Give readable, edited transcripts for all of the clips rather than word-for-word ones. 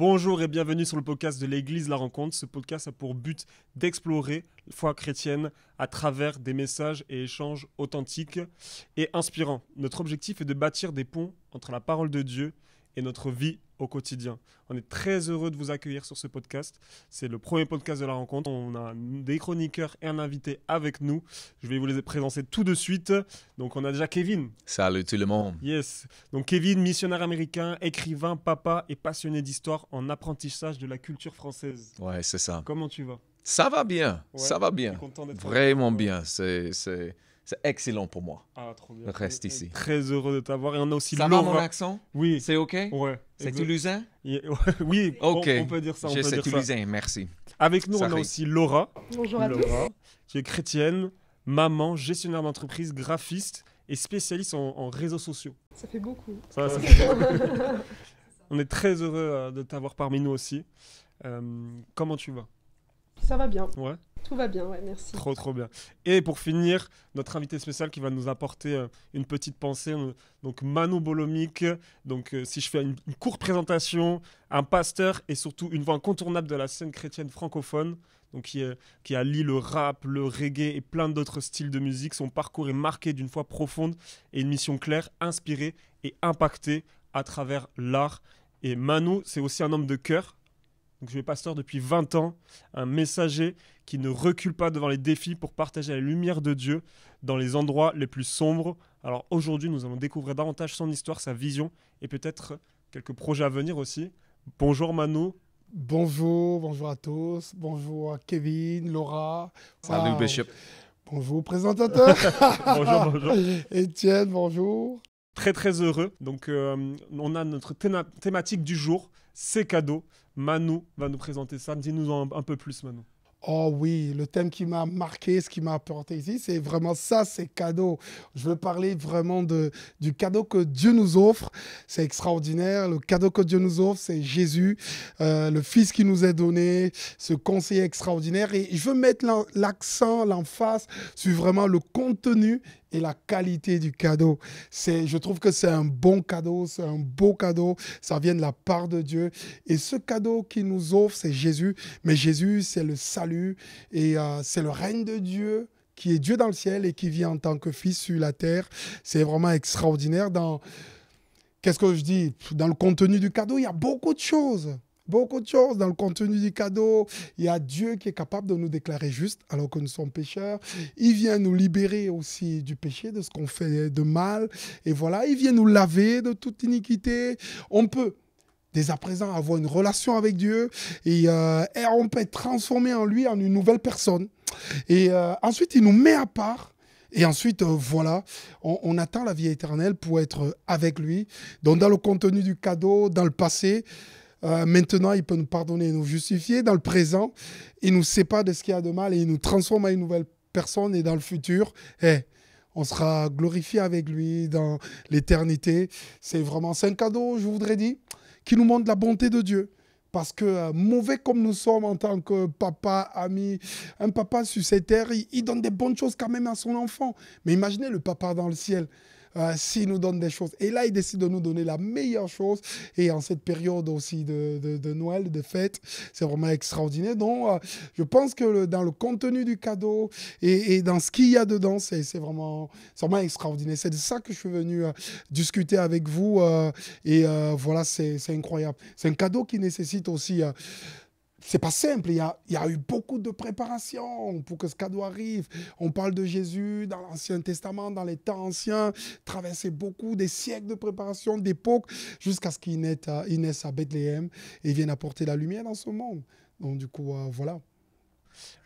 Bonjour et bienvenue sur le podcast de l'Église La Rencontre. Ce podcast a pour but d'explorer la foi chrétienne à travers des messages et échanges authentiques et inspirants. Notre objectif est de bâtir des ponts entre la parole de Dieu et notre vie au quotidien. On est très heureux de vous accueillir sur ce podcast. C'est le premier podcast de La Rencontre. On a des chroniqueurs et un invité avec nous. Je vais vous les présenter tout de suite. Donc on a déjà Kevin. Salut tout le monde. Yes. Donc Kevin, missionnaire américain, écrivain, papa et passionné d'histoire en apprentissage de la culture française. Ouais, c'est ça. Comment tu vas? Ça va bien, Ouais, ça va bien. content d'être Vraiment avec toi. bien. C'est excellent pour moi. Ah, trop bien. Reste On est ici. Très heureux de t'avoir. Et on a aussi Ça va Laura. mon accent? Oui. C'est OK? Ouais. C'est Exact. toulousain? Oui, OK. on peut dire ça. On peut C'est dire ça. toulousain, merci. Avec nous, Ça on a arrive. aussi Laura. Bonjour à tous. Laura, qui est chrétienne, maman, gestionnaire d'entreprise, graphiste et spécialiste en réseaux sociaux. Ça fait beaucoup. Ça, on est très heureux de t'avoir parmi nous aussi. Comment tu vas? Ça va bien. Ouais, Tout va bien, ouais, merci. trop bien. Et pour finir, notre invité spécial qui va nous apporter une petite pensée. Donc Manu Bolomic. Donc si je fais une courte présentation, un pasteur et surtout une voix incontournable de la scène chrétienne francophone. Donc qui allie le rap, le reggae et plein d'autres styles de musique. Son parcours est marqué d'une foi profonde et une mission claire, inspirée et impactée à travers l'art. Et Manu, c'est aussi un homme de cœur. Donc, je suis pasteur depuis 20 ans, un messager qui ne recule pas devant les défis pour partager la lumière de Dieu dans les endroits les plus sombres. Alors aujourd'hui, nous allons découvrir davantage son histoire, sa vision et peut-être quelques projets à venir aussi. Bonjour Manu. Bonjour à tous. Bonjour à Kevin, Laura. Salut Wow. Bishop. Bonjour présentateur. Bonjour. Étienne, bonjour. Très heureux. Donc on a notre thématique du jour, c'est cadeaux. Manu va nous présenter ça. Dis-nous un peu plus Manu. Oh oui, le thème qui m'a marqué, ce qui m'a apporté ici, c'est vraiment ça, c'est cadeau. Je veux parler vraiment du cadeau que Dieu nous offre. C'est extraordinaire. Le cadeau que Dieu nous offre, c'est Jésus, le Fils qui nous est donné, ce conseiller extraordinaire. Et je veux mettre l'accent, l'emphase sur vraiment le contenu et la qualité du cadeau. Je trouve que c'est un bon cadeau, c'est un beau cadeau. Ça vient de la part de Dieu. Et ce cadeau qu'il nous offre, c'est Jésus. Mais Jésus, c'est le salut et c'est le règne de Dieu qui est Dieu dans le ciel et qui vient en tant que fils sur la terre. C'est vraiment extraordinaire. Qu'est-ce que je dis? Dans le contenu du cadeau, il y a beaucoup de choses. Beaucoup de choses dans le contenu du cadeau. Il y a Dieu qui est capable de nous déclarer justes alors que nous sommes pécheurs. Il vient nous libérer aussi du péché, de ce qu'on fait de mal. Et voilà, il vient nous laver de toute iniquité. On peut, dès à présent, avoir une relation avec Dieu et on peut être transformé en lui, en une nouvelle personne. Et ensuite, il nous met à part. Et ensuite, voilà, on attend la vie éternelle pour être avec lui. Donc, dans le contenu du cadeau, dans le passé, maintenant, il peut nous pardonner et nous justifier. Dans le présent, il nous sépare de ce qu'il y a de mal et il nous transforme en une nouvelle personne. Et dans le futur, on sera glorifié avec lui dans l'éternité. C'est un cadeau, je voudrais dire, qui nous montre la bonté de Dieu. Parce que mauvais comme nous sommes en tant que papa, ami, un papa sur cette terre, il donne des bonnes choses quand même à son enfant. Mais imaginez le papa dans le ciel. S'il nous donne des choses. Et là, il décide de nous donner la meilleure chose. Et en cette période aussi de Noël, de fête, c'est vraiment extraordinaire. Donc, je pense que dans le contenu du cadeau et dans ce qu'il y a dedans, c'est vraiment extraordinaire. C'est de ça que je suis venu discuter avec vous. Voilà, c'est incroyable. C'est un cadeau qui nécessite aussi... c'est pas simple, il y a eu beaucoup de préparation pour que ce cadeau arrive. On parle de Jésus dans l'Ancien Testament, dans les temps anciens, traversé beaucoup des siècles de préparation, d'époque, jusqu'à ce qu'il naisse à Bethléem et vienne apporter la lumière dans ce monde. Donc du coup, voilà.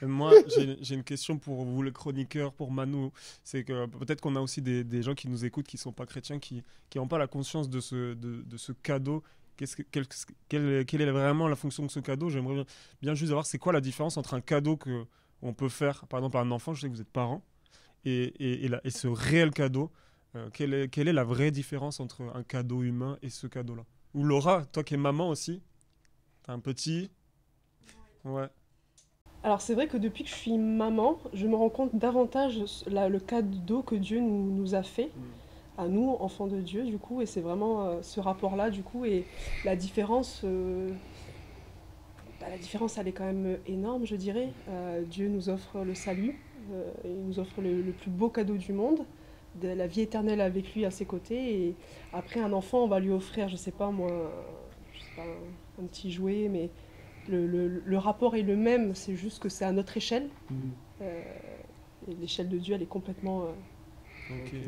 Moi, j'ai une question pour vous, les chroniqueurs, pour Manu. C'est que peut-être qu'on a aussi des gens qui nous écoutent, qui ne sont pas chrétiens, qui n'ont pas la conscience de ce cadeau. Quelle est vraiment la fonction de ce cadeau? J'aimerais bien juste savoir c'est quoi la différence entre un cadeau qu'on peut faire, par exemple à un enfant, je sais que vous êtes parents, et ce réel cadeau. Quelle est la vraie différence entre un cadeau humain et ce cadeau-là? Ou Laura, toi qui es maman aussi, t'as un petit... Ouais. Alors c'est vrai que depuis que je suis maman, je me rends compte davantage le cadeau que Dieu nous a fait, à nous, enfants de Dieu, du coup, et c'est vraiment ce rapport-là, du coup, et la différence la différence, elle est quand même énorme, je dirais. Dieu nous offre le salut, il nous offre le plus beau cadeau du monde, de la vie éternelle avec lui à ses côtés. Et après, un enfant, on va lui offrir, je sais pas moi, je sais pas, un petit jouet, mais le rapport est le même, c'est juste que c'est à notre échelle. Euh, et l'échelle de Dieu, elle est complètement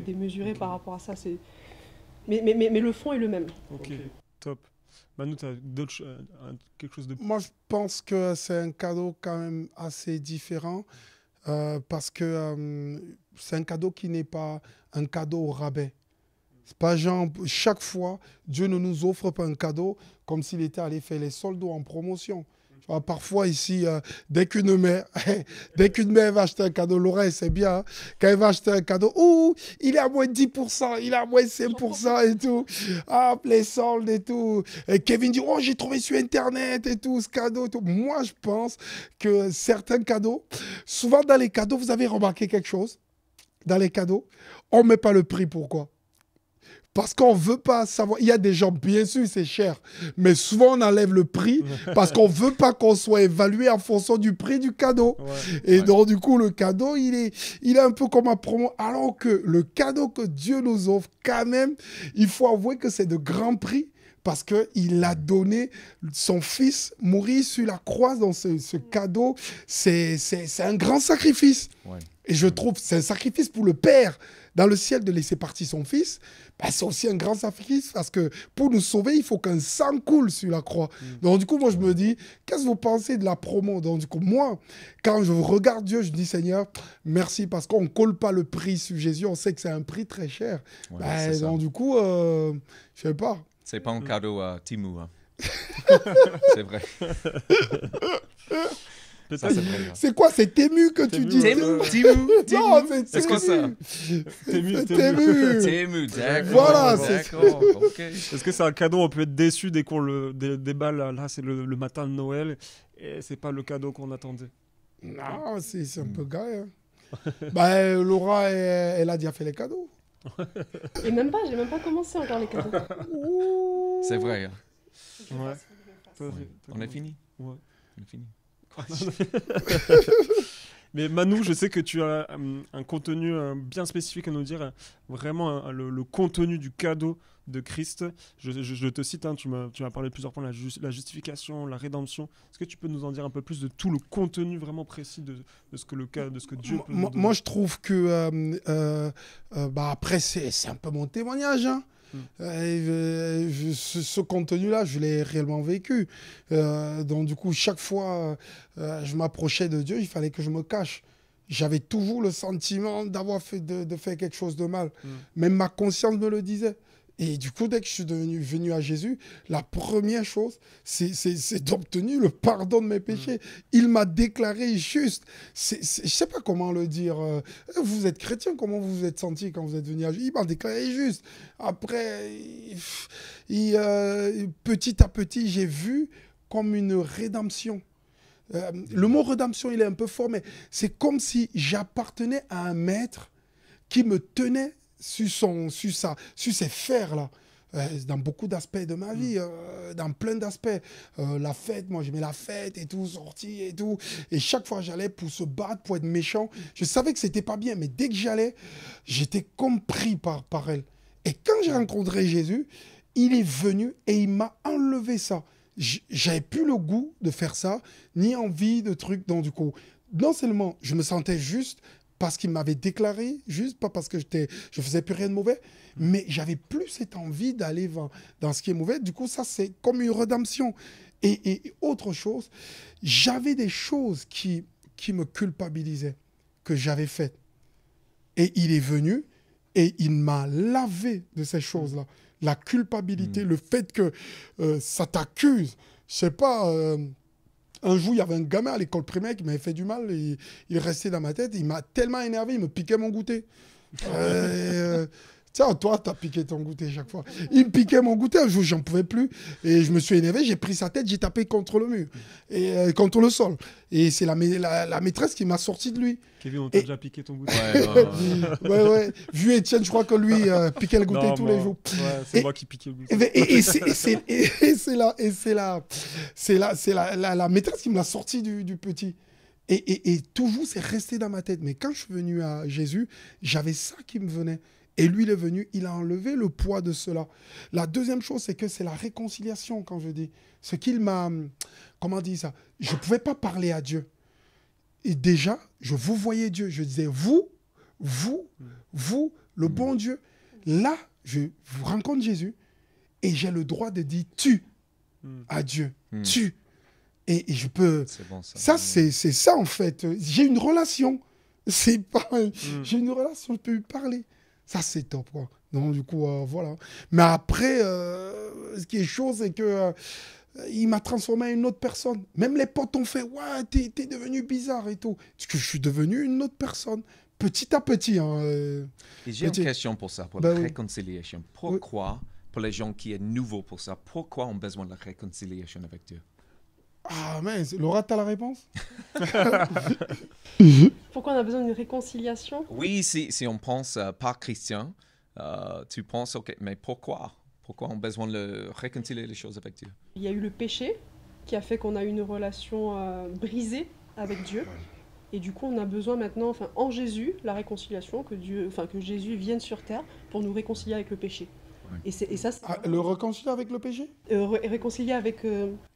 démesurée par rapport à ça. Mais le fond est le même. Ok, top. Manu, tu as quelque chose de... Moi, je pense que c'est un cadeau quand même assez différent parce que c'est un cadeau qui n'est pas un cadeau au rabais. C'est pas genre, chaque fois, Dieu ne nous offre pas un cadeau comme s'il était allé faire les soldes ou en promotion. Parfois ici, dès qu'une mère va acheter un cadeau, l'oreille c'est bien, hein, quand elle va acheter un cadeau, ouh, il est à moins 10%, il est à moins 5% et tout, ah, les soldes et tout. Et Kevin dit, oh, j'ai trouvé sur Internet et tout, ce cadeau et tout. Moi, je pense que certains cadeaux, souvent dans les cadeaux, vous avez remarqué quelque chose, dans les cadeaux, on ne met pas le prix, pourquoi ? Parce qu'on ne veut pas savoir. Il y a des gens, bien sûr, c'est cher. Mais souvent, on enlève le prix parce qu'on ne veut pas qu'on soit évalué en fonction du prix du cadeau. Ouais. Et donc, du coup, le cadeau, il est un peu comme un promo. Alors que le cadeau que Dieu nous offre, quand même, il faut avouer que c'est de grands prix. Parce qu'il a donné son fils mourir sur la croix dans ce cadeau. C'est un grand sacrifice. Ouais. Et je trouve que c'est un sacrifice pour le Père dans le ciel de laisser partir son fils. Bah, c'est aussi un grand sacrifice parce que pour nous sauver, il faut qu'un sang coule sur la croix. Donc du coup, moi, je me dis, qu'est-ce que vous pensez de la promo? Donc du coup, moi, quand je regarde Dieu, je dis, Seigneur, merci parce qu'on ne colle pas le prix sur Jésus. On sait que c'est un prix très cher. Ouais, bah, donc du coup, je ne sais pas. C'est pas un cadeau à Timou. Hein. C'est vrai. C'est quoi? C'est Tému que tu dis? Tému. Non, c'est quoi ça? Tému, d'accord. Voilà. D'accord, ok. Est-ce que c'est un cadeau, on peut être déçu dès qu'on le déballe, là c'est le matin de Noël, et c'est pas le cadeau qu'on attendait? Non, c'est un peu gay. Hein. Bah, Laura, elle a déjà fait les cadeaux. Et même pas, j'ai même pas commencé encore les cadeaux. C'est vrai. Hein. Ouais. On est fini. Ouais. On est fini. Mais Manu, je sais que tu as un contenu bien spécifique à nous dire, vraiment le contenu du cadeau de Christ. Je te cite, hein, tu m'as parlé plusieurs fois de la justification, la rédemption. Est-ce que tu peux nous en dire un peu plus de tout le contenu vraiment précis de ce que Dieu peut nous donner? Moi, je trouve que après, c'est un peu mon témoignage. Hein. Ce contenu-là, je l'ai réellement vécu. Donc, du coup, chaque fois je m'approchais de Dieu, il fallait que je me cache. J'avais toujours le sentiment d'avoir de faire quelque chose de mal. Même ma conscience me le disait. Et du coup, dès que je suis venu à Jésus, la première chose, c'est d'obtenir le pardon de mes péchés. Il m'a déclaré juste. Je ne sais pas comment le dire. Vous êtes chrétien, comment vous vous êtes senti quand vous êtes venu à Jésus? Il m'a déclaré juste. Après, petit à petit, j'ai vu comme une rédemption. Le mot rédemption, il est un peu fort, mais c'est comme si j'appartenais à un maître qui me tenait sur ces fers-là, dans beaucoup d'aspects de ma vie, dans plein d'aspects. La fête, moi j'aimais la fête et tout, sortir et tout. Et chaque fois j'allais pour se battre, pour être méchant, je savais que c'était pas bien, mais dès que j'allais, j'étais compris par elle. Et quand j'ai rencontré Jésus, il est venu et il m'a enlevé ça. J'avais plus le goût de faire ça, ni envie de trucs. Donc du coup, non seulement je me sentais juste, parce qu'il m'avait déclaré, juste pas parce que je faisais plus rien de mauvais, mais j'avais plus cette envie d'aller dans ce qui est mauvais. Du coup, ça, c'est comme une rédemption. Et autre chose, j'avais des choses qui me culpabilisaient, que j'avais faites. Et il est venu et il m'a lavé de ces choses-là. La culpabilité, le fait que ça t'accuse. Je sais pas... un jour, il y avait un gamin à l'école primaire qui m'avait fait du mal. Et il restait dans ma tête. Il m'a tellement énervé, il me piquait mon goûter. Tiens, toi, t'as piqué ton goûter chaque fois. Il me piquait mon goûter, un jour, j'en pouvais plus. Et je me suis énervé, j'ai pris sa tête, j'ai tapé contre le mur, et contre le sol. Et c'est la maîtresse qui m'a sorti de lui. Kevin, on t'a déjà piqué ton goûter. Ouais. Vu Étienne, je crois que lui piquait le goûter Non, tous les jours. Ouais, c'est moi qui piquais le goûter. C'est la maîtresse qui me l'a sorti du petit. Et toujours, c'est resté dans ma tête. Mais quand je suis venu à Jésus, j'avais ça qui me venait. Et lui, il est venu, il a enlevé le poids de cela. La deuxième chose, c'est que c'est la réconciliation, quand je dis. Ce qu'il m'a... Comment dire ça? Je ne pouvais pas parler à Dieu. Et déjà, je vous voyais Dieu. Je disais, vous, le bon Dieu. Là, je vous rencontre Jésus et j'ai le droit de dire tu à Dieu. Tu. Et je peux... C'est bon, ça. Ça, c'est ça, en fait. J'ai une relation. C'est pas... J'ai une relation, je peux lui parler. Ça, c'est top, quoi. Donc, du coup, voilà. Mais après, ce qui est chaud, c'est que il m'a transformé en une autre personne. Même les potes ont fait, ouais, t'es devenu bizarre et tout. Parce que je suis devenu une autre personne. Petit à petit. Hein, Et j'ai une question pour ça, pour Ben la oui. réconciliation. Pourquoi, pour les gens qui sont nouveaux pour ça, pourquoi ont besoin de la réconciliation avec Dieu? Ah, mince. Laura, t'as la réponse? Pourquoi on a besoin d'une réconciliation? Oui, si on pense pas chrétien, tu penses, ok, mais pourquoi? Pourquoi on a besoin de réconcilier les choses avec Dieu? Il y a eu le péché qui a fait qu'on a eu une relation brisée avec Dieu. Et du coup, on a besoin maintenant, en Jésus, la réconciliation, que Jésus vienne sur terre pour nous réconcilier avec le péché. Ouais. Et ça, c'est Le réconcilier avec le péché? réconcilier avec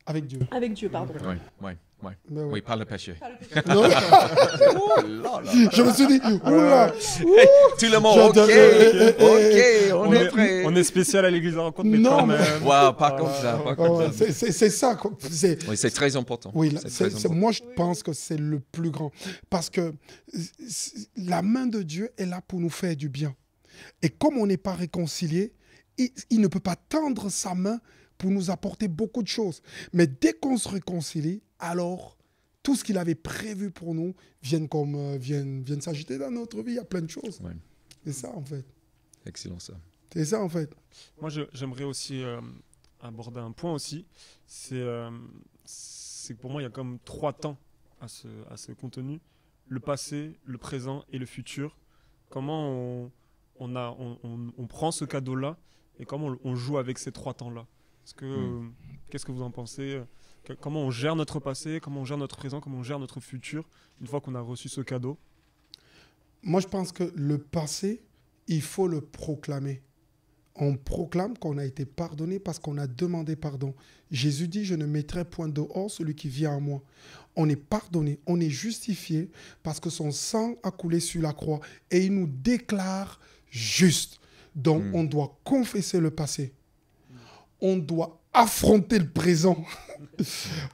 Avec Dieu. pardon. Oui. Ben oui. Oui, pas le péché. Pas le péché. Non. Oh là là. Je me suis dit, oula. Tout le monde, ok, on est prêt. On est spécial à l'église de la rencontre, mais Non, quand mais- même. Wow, pas comme ça, pas comme Ouais, ça. c'est ça. Oui, c'est très important. Oui, là, C'est très important. moi je pense que c'est le plus grand. Parce que la main de Dieu est là pour nous faire du bien. Et comme on n'est pas réconcilié, il ne peut pas tendre sa main pour nous apporter beaucoup de choses. Mais dès qu'on se réconcilie, alors tout ce qu'il avait prévu pour nous viennent s'agiter dans notre vie. Il y a plein de choses. Ouais. C'est ça en fait. Excellent ça. C'est ça en fait. Moi, j'aimerais aussi aborder un point aussi. C'est que pour moi, il y a comme 3 temps à ce contenu. Le passé, le présent et le futur. Comment on prend ce cadeau-là et comment on joue avec ces 3 temps-là. Qu'est-ce que vous en pensez? Comment on gère notre passé, comment on gère notre présent, comment on gère notre futur une fois qu'on a reçu ce cadeau? Moi, je pense que le passé, il faut le proclamer. On proclame qu'on a été pardonné parce qu'on a demandé pardon. Jésus dit, je ne mettrai point dehors celui qui vient à moi. On est pardonné, on est justifié parce que son sang a coulé sur la croix et il nous déclare juste. Donc, on doit confesser le passé. On doit affronter le présent.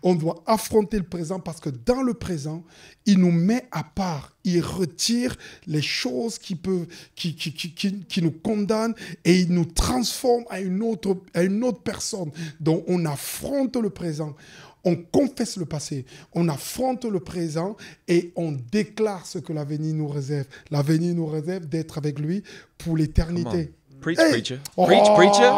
On doit affronter le présent parce que dans le présent, il nous met à part. Il retire les choses qui nous condamnent et il nous transforme à une autre personne. Donc, on affronte le présent. On confesse le passé, on affronte le présent et on déclare ce que l'avenir nous réserve. L'avenir nous réserve d'être avec lui pour l'éternité. Preach, Hey! preacher. Oh! Preach, preacher.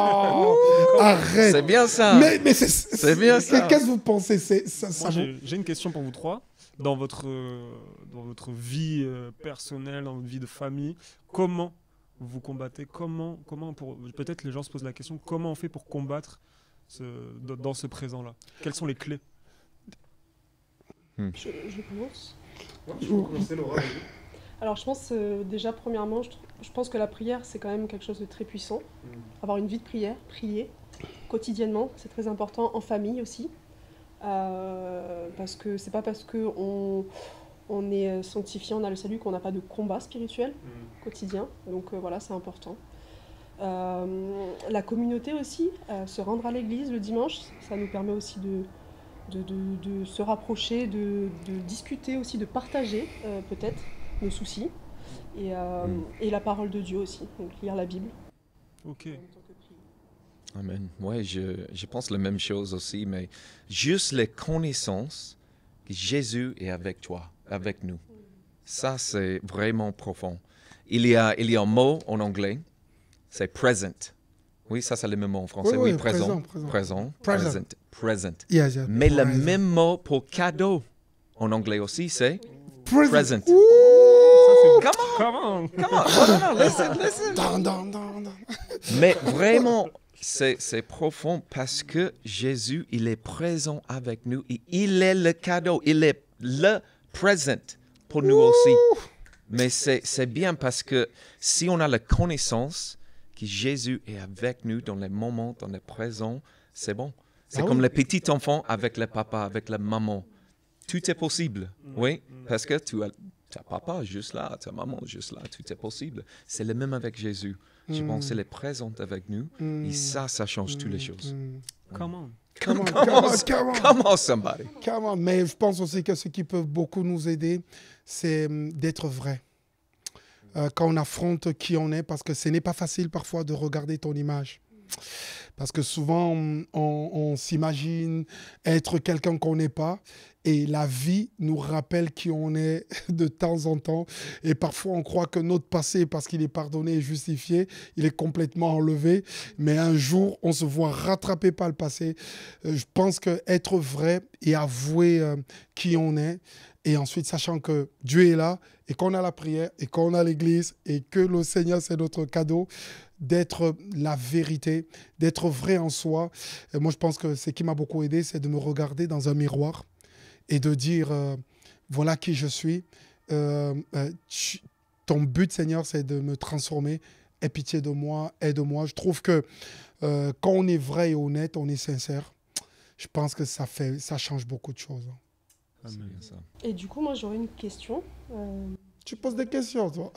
Arrête. C'est bien ça. Mais C'est bien ça. Qu'est-ce que vous pensez? Ça Moi, vaut- j'ai une question pour vous 3. Dans votre vie personnelle, dans votre vie de famille, comment vous combattez? Peut-être les gens se posent la question, comment on fait pour combattre dans ce présent-là? Quelles sont les clés? Je commence. Alors je pense déjà premièrement, je pense que la prière c'est quand même quelque chose de très puissant. Avoir une vie de prière, prier quotidiennement, c'est très important, en famille aussi. Parce que c'est pas parce qu'on est sanctifié, on a le salut, qu'on n'a pas de combat spirituel quotidien. Donc voilà, c'est important. La communauté aussi, se rendre à l'église le dimanche, ça nous permet aussi de se rapprocher, de discuter aussi, de partager peut-être nos soucis. Et la parole de Dieu aussi, donc lire la Bible. Ok. En tant que prière. Amen. Oui, je pense la même chose aussi, mais juste les connaissances que Jésus est avec toi, avec nous. Ça, c'est vraiment profond. Il y a un mot en anglais, c'est present. Oui, ça, c'est le même mot en français. Oui, présent. Present. Yes, yes. Mais le même mot pour cadeau en anglais aussi, c'est present. Come on. No, listen. Mais vraiment, c'est profond parce que Jésus, il est présent avec nous et il est le cadeau. Il est le present pour nous aussi. Mais c'est bien parce que si on a la connaissance que Jésus est avec nous dans les moments, dans les présents, c'est bon. C'est comme le petit enfant avec le papa, avec la maman. Tout est possible, oui, parce que tu as ta papa juste là, ta maman juste là, tout est possible. C'est le même avec Jésus. Je pense qu'il est présent avec nous et ça change toutes les choses. Come on. Come on, somebody. Come on. Mais je pense aussi que ce qui peut beaucoup nous aider, c'est d'être vrai. Quand on affronte qui on est, parce que ce n'est pas facile parfois de regarder ton image. Parce que souvent, on s'imagine être quelqu'un qu'on n'est pas. Et la vie nous rappelle qui on est de temps en temps. Et parfois, on croit que notre passé, parce qu'il est pardonné et justifié, il est complètement enlevé. Mais un jour, on se voit rattrapé par le passé. Je pense qu'être vrai et avouer qui on est, et ensuite, sachant que Dieu est là, et qu'on a la prière, et qu'on a l'église, et que le Seigneur, c'est notre cadeau, d'être la vérité, d'être vrai en soi. Et moi, je pense que ce qui m'a beaucoup aidé, c'est de me regarder dans un miroir et de dire, voilà qui je suis. Ton but, Seigneur, c'est de me transformer. Aie pitié de moi, aide-moi. Je trouve que quand on est vrai et honnête, on est sincère, je pense que ça change beaucoup de choses. Amen. Ça. Et du coup, moi, j'aurais une question. Tu poses des questions, toi.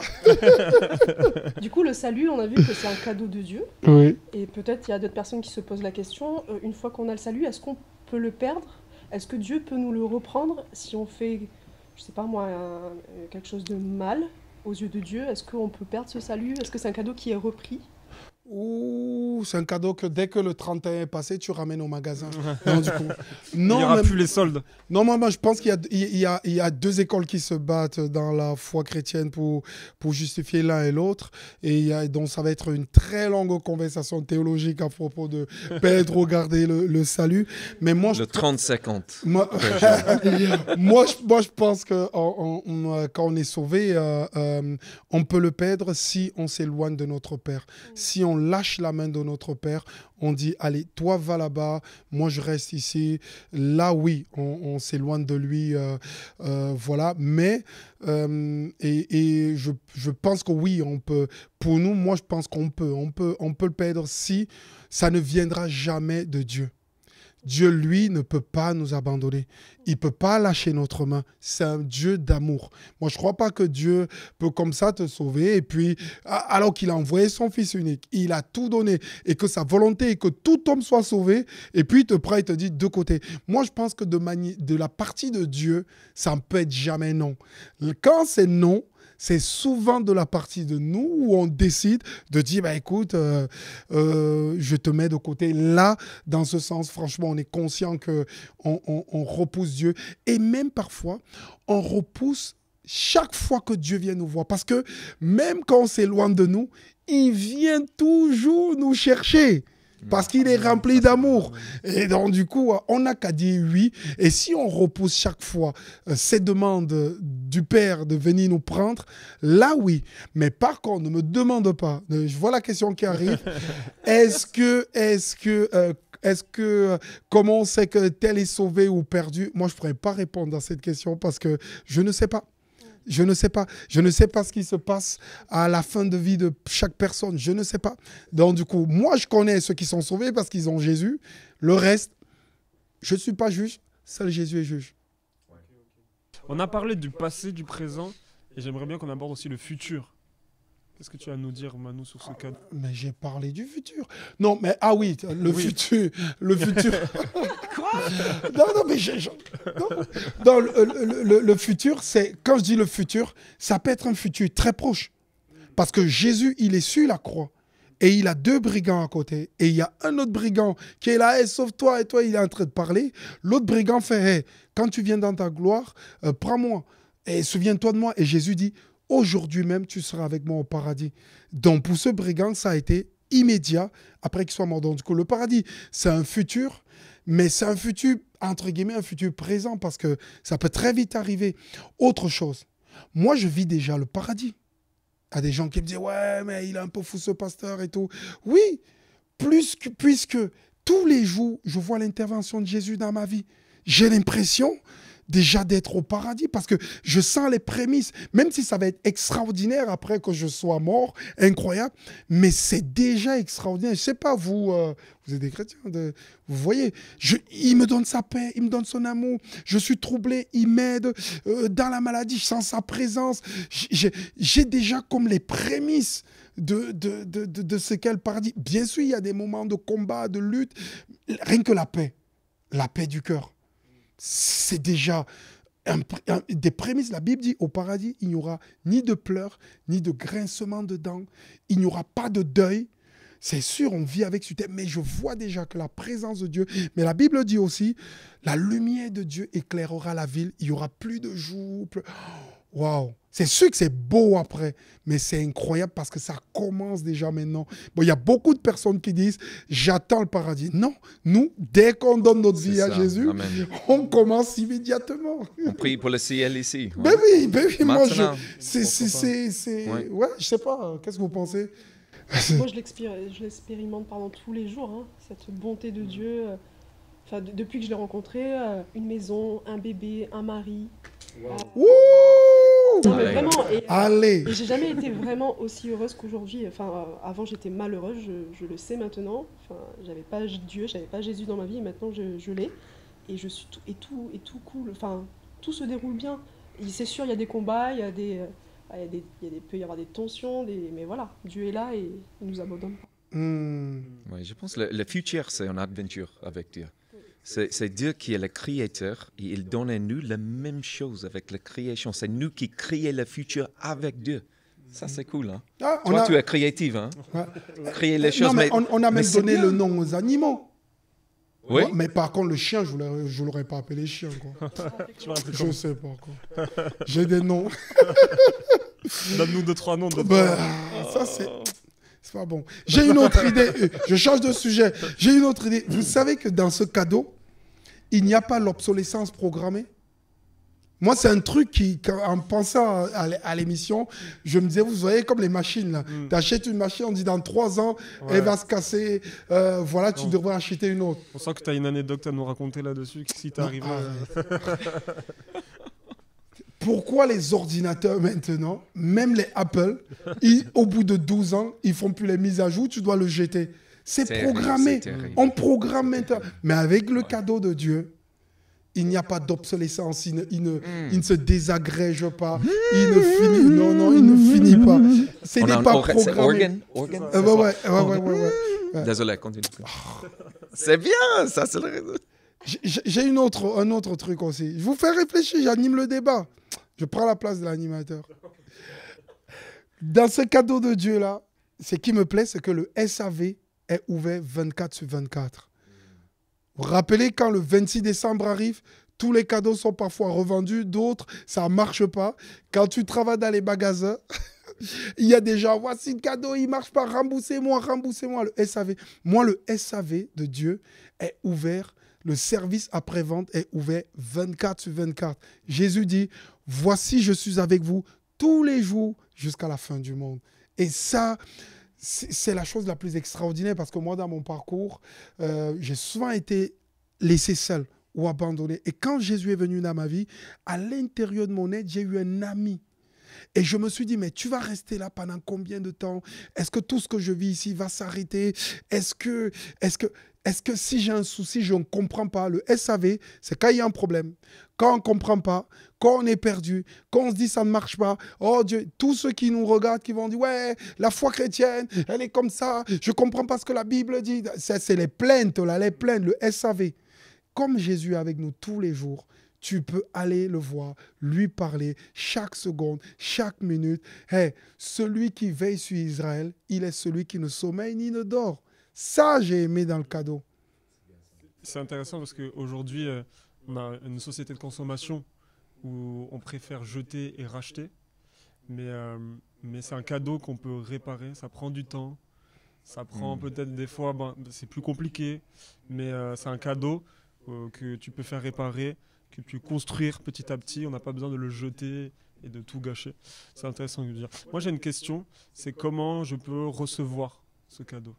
Du coup, le salut, on a vu que c'est un cadeau de Dieu. Oui. Et peut-être il y a d'autres personnes qui se posent la question, une fois qu'on a le salut, est-ce qu'on peut le perdre? Est-ce que Dieu peut nous le reprendre si on fait, je sais pas moi, quelque chose de mal aux yeux de Dieu? Est-ce qu'on peut perdre ce salut? Est-ce que c'est un cadeau qui est repris? Ouh, c'est un cadeau que dès que le 31 est passé, tu ramènes au magasin. Non, du coup, non, Il n'y aura plus les soldes. Non, moi, je pense qu'il y a deux écoles qui se battent dans la foi chrétienne pour justifier l'un et l'autre. Et donc, ça va être une très longue conversation théologique à propos de perdre ou garder le salut. Mais moi, le 30-50. Moi, je pense que quand on est sauvé, on peut le perdre si on s'éloigne de notre Père. Si on lâche la main de notre Père, on dit, allez, toi va là-bas, moi je reste ici. Là, oui, on s'éloigne de lui, voilà. Mais, je pense que oui, on peut. Pour nous, moi je pense qu'on peut. On peut le perdre si ça ne viendra jamais de Dieu. Dieu, lui, ne peut pas nous abandonner. Il ne peut pas lâcher notre main. C'est un Dieu d'amour. Moi, je ne crois pas que Dieu peut comme ça te sauver. Et puis, alors qu'il a envoyé son Fils unique, il a tout donné. Et que sa volonté est que tout homme soit sauvé. Et puis, il te prend et te dit deux côtés. Moi, je pense que de la partie de Dieu, ça ne peut être jamais non. Quand c'est non, c'est souvent de la partie de nous où on décide de dire, bah, écoute, je te mets de côté. Là, dans ce sens, franchement, on est conscient qu'on repousse Dieu. Et même parfois, on repousse chaque fois que Dieu vient nous voir. Parce que même quand on s'éloigne de nous, il vient toujours nous chercher. Parce qu'il est rempli d'amour. Et donc, du coup, on n'a qu'à dire oui. Et si on repousse chaque fois cette demande du Père de venir nous prendre, là, oui. Mais par contre, ne me demande pas. Je vois la question qui arrive. Comment on sait que tel est sauvé ou perdu? Moi, je ne pourrais pas répondre à cette question parce que je ne sais pas. Je ne sais pas. Je ne sais pas ce qui se passe à la fin de vie de chaque personne. Je ne sais pas. Donc, du coup, moi, je connais ceux qui sont sauvés parce qu'ils ont Jésus. Le reste, je ne suis pas juge. Seul Jésus est juge. On a parlé du passé, du présent, et j'aimerais bien qu'on aborde aussi le futur. Qu'est-ce que tu as à nous dire, Manu, sur ce cas? Mais j'ai parlé du futur. Non, mais ah oui, le futur. Le futur. Quoi? Non, mais non, le futur, c'est quand je dis le futur, ça peut être un futur très proche. Parce que Jésus, il est sur la croix. Et il a deux brigands à côté. Et il y a un autre brigand qui est là, hey, sauve-toi. Et toi, il est en train de parler. L'autre brigand fait, hey, quand tu viens dans ta gloire, prends-moi. Et souviens-toi de moi. Et Jésus dit, aujourd'hui même, tu seras avec moi au paradis. Donc, pour ce brigand, ça a été immédiat après qu'il soit mort. Donc, du coup, le paradis, c'est un futur, mais c'est un futur, entre guillemets, un futur présent parce que ça peut très vite arriver. Autre chose, moi, je vis déjà le paradis. Il y a des gens qui me disent « Ouais, mais il est un peu fou ce pasteur et tout. » Oui, puisque tous les jours, je vois l'intervention de Jésus dans ma vie. J'ai l'impression déjà d'être au paradis parce que je sens les prémices, même si ça va être extraordinaire après que je sois mort, incroyable, mais c'est déjà extraordinaire. Je ne sais pas, vous êtes des chrétiens, vous voyez, il me donne sa paix, il me donne son amour, je suis troublé, il m'aide dans la maladie, je sens sa présence, j'ai déjà comme les prémices de ce qu'est le paradis. Bien sûr, il y a des moments de combat, de lutte, rien que la paix du cœur. C'est déjà des prémices. La Bible dit au paradis, il n'y aura ni de pleurs, ni de grincement de dents. Il n'y aura pas de deuil. C'est sûr, on vit avec ce thème, mais je vois déjà que la présence de Dieu, mais la Bible dit aussi, la lumière de Dieu éclairera la ville. Il n'y aura plus de jour. Waouh! C'est sûr que c'est beau après, mais c'est incroyable parce que ça commence déjà maintenant. Bon, il y a beaucoup de personnes qui disent « J'attends le paradis ». Non, nous, dès qu'on donne notre vie à Jésus, amen, on commence immédiatement. On prie pour le ciel ici. Ben oui, moi, ouais, je sais pas, qu'est-ce que vous pensez? Moi, je l'expérimente tous les jours, hein, cette bonté de Dieu. Depuis que je l'ai rencontré, une maison, un bébé, un mari. Wow. Non, mais vraiment, Allez. Et j'ai jamais été vraiment aussi heureuse qu'aujourd'hui. Avant, j'étais malheureuse, je le sais maintenant. J'avais pas Dieu, j'avais pas Jésus dans ma vie, et maintenant je l'ai. Et je suis tout cool. Tout se déroule bien. C'est sûr, il y a des combats, peut y avoir des tensions, mais voilà, Dieu est là et il nous abandonne pas. Oui, je pense que le futur, c'est une aventure avec Dieu. C'est Dieu qui est le créateur et il donne à nous la même chose avec la création. C'est nous qui créons le futur avec Dieu. Ça, c'est cool. Hein? Toi, tu es créative. Hein? Ouais. Créer les choses. Non, mais on a même donné le nom aux animaux. Oui. Mais par contre, le chien, je ne l'aurais pas appelé chien. Quoi. Je ne sais pas. Quoi. J'ai des noms. Donne-nous 2-3 noms. Ça, c'est pas bon. J'ai une autre idée. Je change de sujet. J'ai une autre idée. Vous savez que dans ce cadeau, il n'y a pas l'obsolescence programmée. Moi, c'est un truc en pensant à l'émission, je me disais, vous voyez, comme les machines, là. Tu achètes une machine, on dit dans 3 ans, elle va se casser. Voilà, tu devrais acheter une autre. On sent que tu as une anecdote à nous raconter là-dessus, si tu arrives Pourquoi les ordinateurs maintenant, même les Apple, au bout de 12 ans, ils font plus les mises à jour, tu dois le jeter. C'est programmé. On programme maintenant. Mais avec le cadeau de Dieu, il n'y a pas d'obsolescence. Il ne se désagrège pas. Il ne finit. Non, il ne finit pas. Ce n'est pas programmé. Ouais. Désolé, continue. C'est bien, ça, c'est le réseau. J'ai un autre truc aussi. Je vous fais réfléchir, j'anime le débat. Je prends la place de l'animateur. Dans ce cadeau de Dieu-là, ce qui me plaît, c'est que le SAV est ouvert 24/24. Vous vous rappelez quand le 26 décembre arrive, tous les cadeaux sont parfois revendus, d'autres, ça ne marche pas. Quand tu travailles dans les magasins, il y a des gens, voici le cadeau, il ne marche pas, remboursez-moi. Le SAV. Moi, le SAV de Dieu est ouvert. Le service après-vente est ouvert 24/24. Jésus dit, voici, je suis avec vous tous les jours jusqu'à la fin du monde. Et ça, c'est la chose la plus extraordinaire parce que moi, dans mon parcours, j'ai souvent été laissé seul ou abandonné. Et quand Jésus est venu dans ma vie, à l'intérieur de mon être, j'ai eu un ami. Et je me suis dit, mais tu vas rester là pendant combien de temps? Est-ce que tout ce que je vis ici va s'arrêter? Est-ce que si j'ai un souci, je ne comprends pas? Le SAV, c'est quand il y a un problème, quand on ne comprend pas, quand on est perdu, quand on se dit ça ne marche pas. Oh Dieu, tous ceux qui nous regardent, qui vont dire, ouais, la foi chrétienne, elle est comme ça, je ne comprends pas ce que la Bible dit. C'est les plaintes, là, le SAV. Comme Jésus est avec nous tous les jours, tu peux aller le voir, lui parler chaque seconde, chaque minute. Hey, celui qui veille sur Israël, il est celui qui ne sommeille ni ne dort. Ça, j'ai aimé dans le cadeau. C'est intéressant parce qu'aujourd'hui, on a une société de consommation où on préfère jeter et racheter. mais c'est un cadeau qu'on peut réparer. Ça prend du temps. Ça prend peut-être des fois, c'est plus compliqué, mais c'est un cadeau que tu peux faire réparer, que tu peux construire petit à petit. On n'a pas besoin de le jeter et de tout gâcher. C'est intéressant de dire. Moi, j'ai une question, c'est comment je peux recevoir ce cadeau?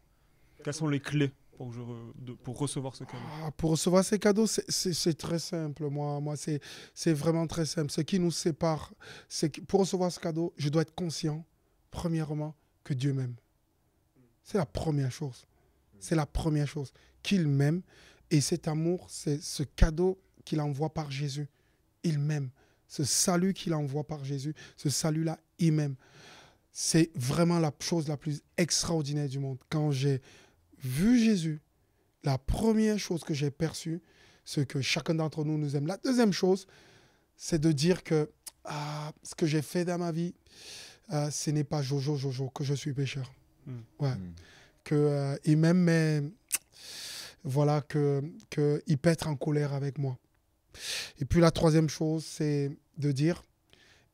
Quelles sont les clés pour recevoir ce cadeau? Pour recevoir ces cadeaux, c'est très simple. Moi c'est vraiment très simple. Ce qui nous sépare, c'est que pour recevoir ce cadeau, je dois être conscient, premièrement, que Dieu m'aime. C'est la première chose. C'est la première chose. Qu'il m'aime. Et cet amour, c'est ce cadeau qu'il envoie par Jésus. Il m'aime. Ce salut qu'il envoie par Jésus, ce salut-là, il m'aime. C'est vraiment la chose la plus extraordinaire du monde. Quand j'ai vu Jésus, la première chose que j'ai perçue, c'est que chacun d'entre nous nous aime. La deuxième chose, c'est de dire que ce que j'ai fait dans ma vie, ce n'est pas Jojo, que je suis pécheur. Ouais. Il m'aime, mais voilà, qu'il peut être en colère avec moi. Et puis la troisième chose, c'est de dire,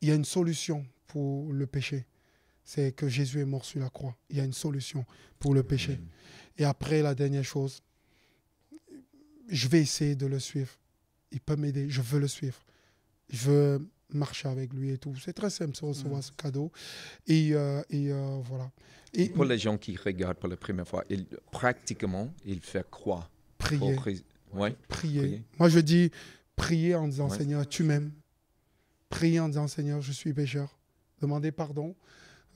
il y a une solution pour le péché. C'est que Jésus est mort sur la croix. Il y a une solution pour le péché. Et après, la dernière chose, je vais essayer de le suivre. Il peut m'aider, je veux le suivre. Je veux marcher avec lui et tout. C'est très simple de recevoir ce cadeau. Et voilà. Et pour les gens qui regardent pour la première fois, pratiquement, il fait quoi? Prier. Ouais. Prier. Moi, je dis prier en disant, Seigneur, tu m'aimes. Prier en disant, Seigneur, je suis pécheur. Demander pardon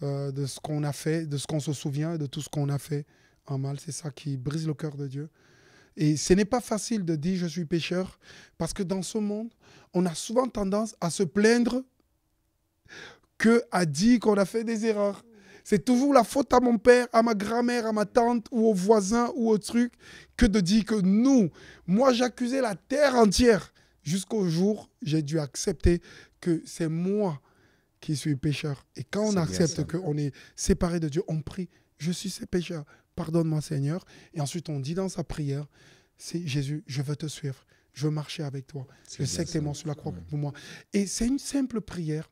de ce qu'on a fait, de ce qu'on se souvient, de tout ce qu'on a fait en mal. C'est ça qui brise le cœur de Dieu. Et ce n'est pas facile de dire je suis pécheur, parce que dans ce monde, on a souvent tendance à se plaindre qu'à dire qu'on a fait des erreurs. C'est toujours la faute à mon père, à ma grand-mère, à ma tante ou aux voisins ou au truc, que de dire que moi j'accusais la terre entière jusqu'au jour où j'ai dû accepter que c'est moi qui suis pécheur. Et quand on accepte qu'on est séparé de Dieu, on prie, je suis ce pécheur, pardonne-moi Seigneur. Et ensuite on dit dans sa prière, c'est Jésus, je veux te suivre, je veux marcher avec toi. Je sais que tu es mort sur la croix pour moi. Et c'est une simple prière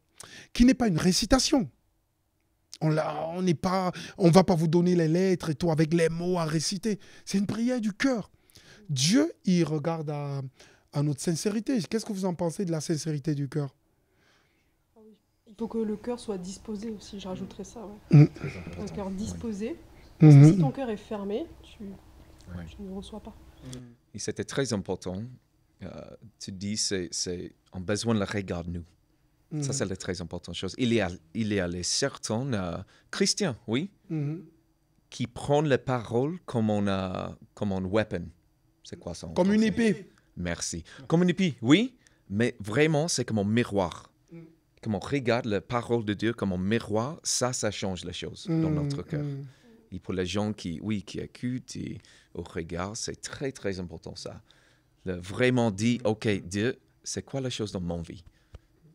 qui n'est pas une récitation. On ne va pas vous donner les lettres et tout avec les mots à réciter. C'est une prière du cœur. Dieu, il regarde à notre sincérité. Qu'est-ce que vous en pensez de la sincérité du cœur? Il faut que le cœur soit disposé aussi, je rajouterais ça. Ouais. Un cœur disposé. Parce que si ton cœur est fermé, tu ne reçois pas. Et c'était très important. Tu dis, on a besoin de le regarder nous. Ça, c'est la très importante chose. Il y a les certains chrétiens, oui, qui prennent les paroles comme un weapon. C'est quoi ça? Comme une épée. Merci. Comme une épée, oui, mais vraiment, c'est comme un miroir. Comme on regarde la parole de Dieu comme un miroir, ça change les choses dans notre cœur. Et pour les gens qui écoutent et au regard, c'est très, très important ça. Vraiment dire, OK, Dieu, c'est quoi la chose dans mon vie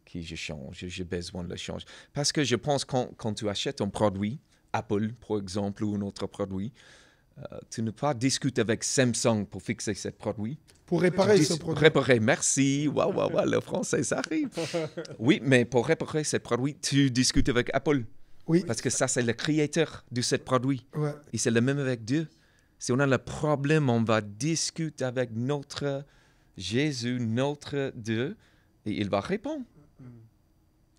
que je change, j'ai besoin de le changer. Parce que je pense quand tu achètes un produit, Apple, par exemple, ou un autre produit, tu ne peux pas discuter avec Samsung pour fixer ce produit. Pour réparer ce produit. Réparer, merci. Waouh, le français, ça arrive. Oui, mais pour réparer ce produit, tu discutes avec Apple. Oui. Parce que ça, c'est le créateur de ce produit. Ouais. Et c'est le même avec Dieu. Si on a le problème, on va discuter avec notre Jésus, notre Dieu, et il va répondre.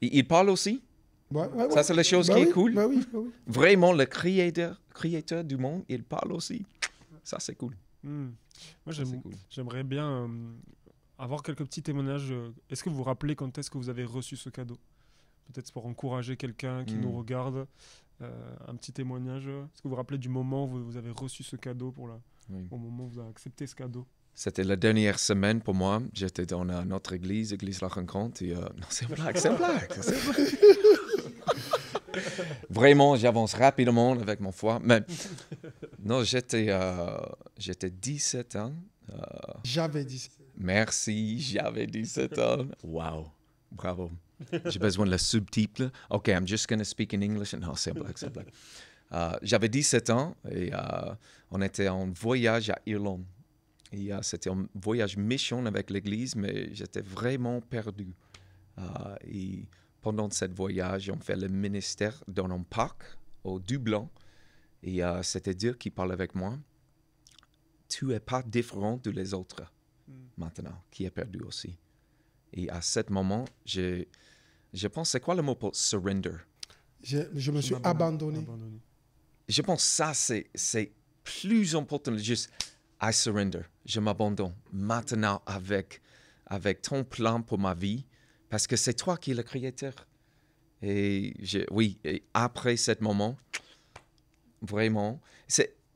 Et il parle aussi. Ça, c'est la chose qui est cool. Oui. Vraiment, le créateur du monde, il parle aussi. Ça, c'est cool. Moi, j'aimerais bien avoir quelques petits témoignages. Est-ce que vous vous rappelez quand est-ce que vous avez reçu ce cadeau? Peut-être pour encourager quelqu'un qui nous regarde. Un petit témoignage. Est-ce que vous vous rappelez du moment où vous avez reçu ce cadeau au moment où vous avez accepté ce cadeau? C'était la dernière semaine pour moi. J'étais dans notre église La Rencontre. Et, non, c'est une blague. Vraiment, j'avance rapidement avec mon foi. Mais non, j'étais 17 ans. J'avais 17. Merci, j'avais 17 ans. Wow, bravo. J'ai besoin de le subtitre. OK, I'm just going to speak in English. Non, c'est une blague. J'avais 17 ans et on était en voyage à Irlande. Et c'était un voyage mission avec l'église, mais j'étais vraiment perdu. Et pendant ce voyage, on fait le ministère dans un parc au Dublin. Et c'était Dieu qui parle avec moi. Tu n'es pas différent de les autres maintenant, qui est perdu aussi. Et à ce moment, je pense, c'est quoi le mot pour surrender? Je me suis abandonné. Je pense que ça, c'est plus important. Juste, I surrender. Je m'abandonne maintenant avec ton plan pour ma vie, parce que c'est toi qui es le créateur. Et après ce moment, vraiment,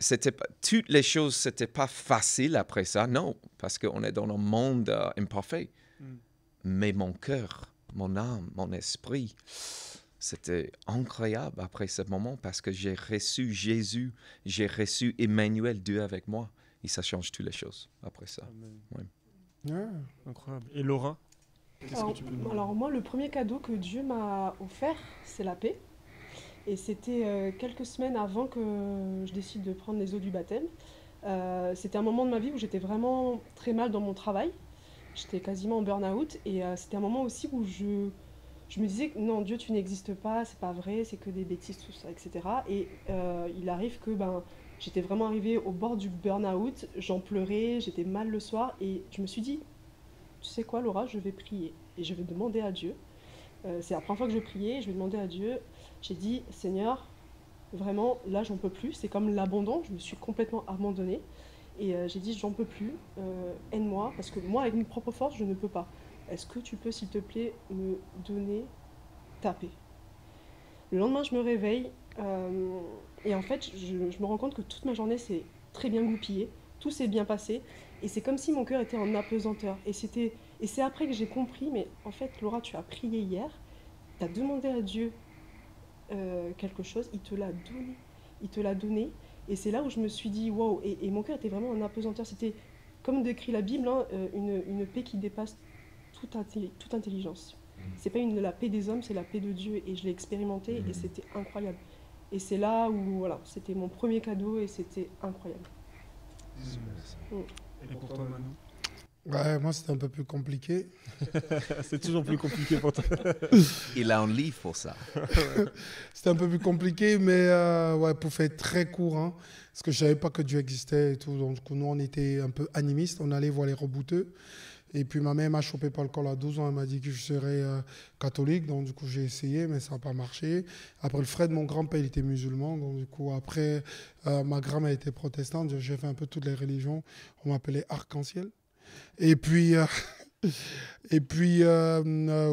c'était pas, toutes les choses, c'était pas facile après ça, non, parce qu'on est dans un monde imparfait. Mais mon cœur, mon âme, mon esprit, c'était incroyable après ce moment, parce que j'ai reçu Jésus, j'ai reçu Emmanuel, Dieu avec moi. Et ça change toutes les choses après ça. Ouais. Incroyable. Et Laura, alors moi, le premier cadeau que Dieu m'a offert, c'est la paix. Et c'était quelques semaines avant que je décide de prendre les eaux du baptême. C'était un moment de ma vie où j'étais vraiment très mal dans mon travail. J'étais quasiment en burn-out. Et c'était un moment aussi où je me disais, non, Dieu, tu n'existes pas, c'est pas vrai, c'est que des bêtises, tout ça, etc. Et il arrive que j'étais vraiment arrivée au bord du burn-out, j'en pleurais, j'étais mal le soir. Et je me suis dit, tu sais quoi, Laura, je vais prier. Et je vais demander à Dieu. C'est la première fois que je priais, je vais demander à Dieu. J'ai dit, Seigneur, vraiment, là, j'en peux plus. C'est comme l'abandon, je me suis complètement abandonnée. Et j'ai dit, j'en peux plus, aide-moi, parce que moi, avec mes propres forces, je ne peux pas. Est-ce que tu peux, s'il te plaît, me donner ta paix? Le lendemain, je me réveille, et en fait, je me rends compte que toute ma journée s'est très bien goupillée, tout s'est bien passé, et c'est comme si mon cœur était en apesanteur. Et c'est après que j'ai compris, mais en fait, Laura, tu as prié hier, tu as demandé à Dieu quelque chose, il te l'a donné. Il te l'a donné. Et c'est là où je me suis dit, waouh, et mon cœur était vraiment en apesanteur. C'était, comme décrit la Bible, une paix qui dépasse toute intelligence. C'est pas la paix des hommes, c'est la paix de Dieu. Et je l'ai expérimenté et c'était incroyable. Et c'est là où, voilà, c'était mon premier cadeau et c'était incroyable. Et pour toi, Manu? Ouais, moi, c'était un peu plus compliqué. C'est toujours plus compliqué pour toi. Il a un livre pour ça. C'était un peu plus compliqué, mais ouais, pour faire très court, hein, parce que je ne savais pas que Dieu existait et tout. Donc, nous, on était un peu animistes. On allait voir les rebouteux. Et puis, ma mère m'a chopé par le col à 12 ans. Elle m'a dit que je serais catholique. Donc, du coup, j'ai essayé, mais ça n'a pas marché. Après, le frère de mon grand-père, il était musulman. Donc, du coup, après, ma grand-mère était protestante. J'ai fait un peu toutes les religions. On m'appelait Arc-en-Ciel. Et puis,